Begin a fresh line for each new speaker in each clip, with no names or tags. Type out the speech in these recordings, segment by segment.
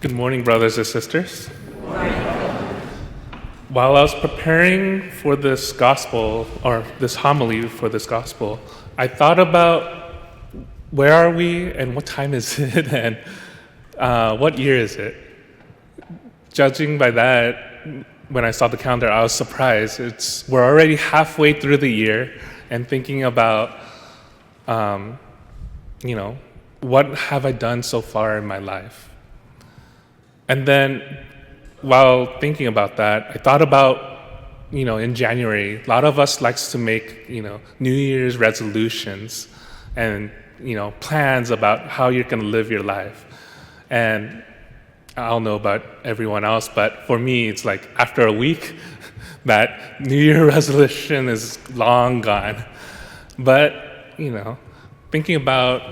Good morning, brothers and sisters. While I was preparing for this gospel, or this homily for this gospel, I thought about where are we and what time is it and what year is it? Judging by that, when I saw the calendar, I was surprised. We're already halfway through the year and thinking about, what have I done so far in my life? And then while thinking about that, I thought about, in January, a lot of us likes to make, New Year's resolutions and, plans about how you're going to live your life. And I don't know about everyone else, but for me, it's like after a week, that New Year resolution is long gone. But, thinking about,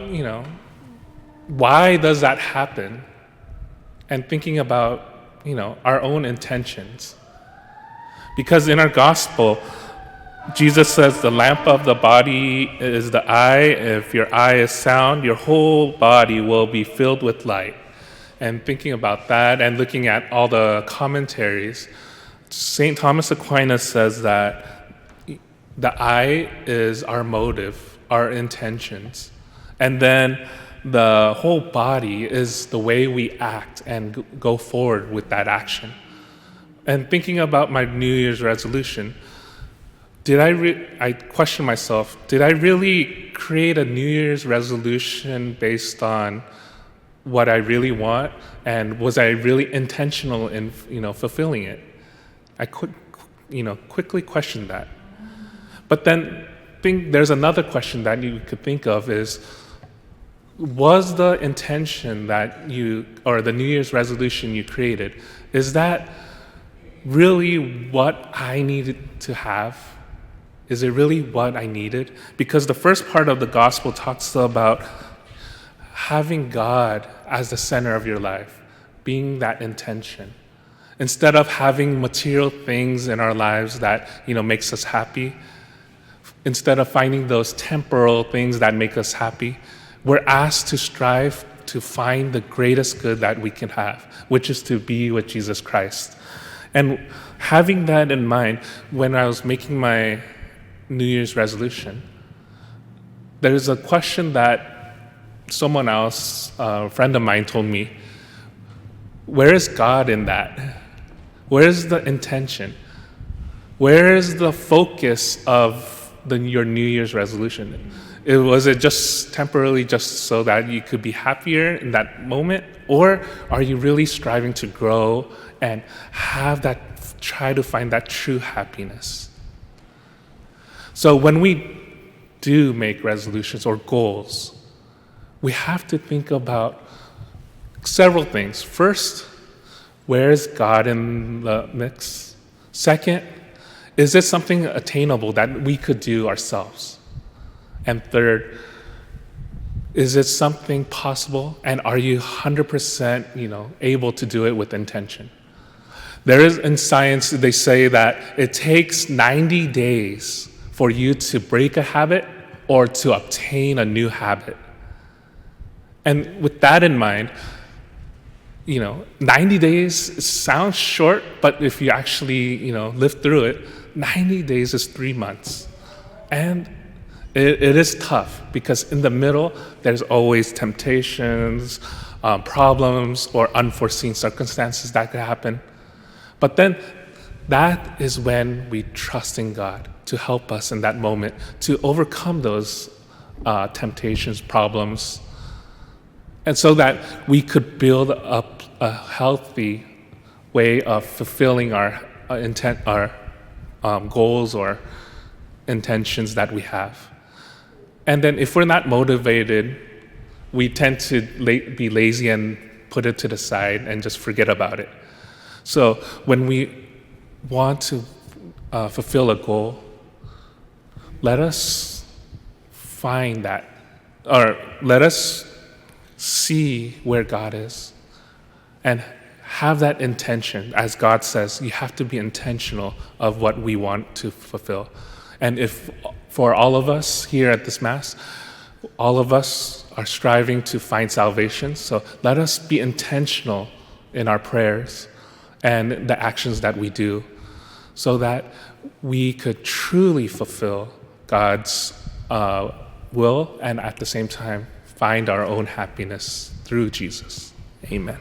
why does that happen? And thinking about, our own intentions. Because in our gospel, Jesus says the lamp of the body is the eye. If your eye is sound, your whole body will be filled with light. And thinking about that and looking at all the commentaries, St. Thomas Aquinas says that the eye is our motive, our intentions. And then the whole body is the way we act and go forward with that action. And thinking about my New Year's resolution, I questioned myself, did I really create a New Year's resolution based on what I really want? And was I really intentional in, fulfilling it? I quickly questioned that. But then there's another question that you could think of is, was the intention or the New Year's resolution you created, is that really what I needed to have? Is it really what I needed? Because the first part of the gospel talks about having God as the center of your life, being that intention. Instead of having material things in our lives that, makes us happy, instead of finding those temporal things that make us happy, we're asked to strive to find the greatest good that we can have, which is to be with Jesus Christ. And having that in mind, when I was making my New Year's resolution, there's a question that someone else, a friend of mine, told me, where is God in that? Where is the intention? Where is the focus of your New Year's resolution? Was it just temporarily just so that you could be happier in that moment? Or are you really striving to grow and try to find that true happiness? So when we do make resolutions or goals, we have to think about several things. First, where is God in the mix? Second, is this something attainable that we could do ourselves? And third, is it something possible? And are you 100%, able to do it with intention? There is, in science, they say that it takes 90 days for you to break a habit or to obtain a new habit. And with that in mind, 90 days sounds short, but if you actually, live through it, 90 days is 3 months. And it is tough because in the middle, there's always temptations, problems, or unforeseen circumstances that could happen. But then that is when we trust in God to help us in that moment to overcome those temptations, problems, and so that we could build up a healthy way of fulfilling our goals or intentions that we have. And then if we're not motivated, we tend to be lazy and put it to the side and just forget about it. So when we want to fulfill a goal, let us find that, or let us see where God is and have that intention. As God says, you have to be intentional of what we want to fulfill. And if for all of us here at this Mass, all of us are striving to find salvation, so let us be intentional in our prayers and the actions that we do, so that we could truly fulfill God's will and at the same time find our own happiness through Jesus. Amen.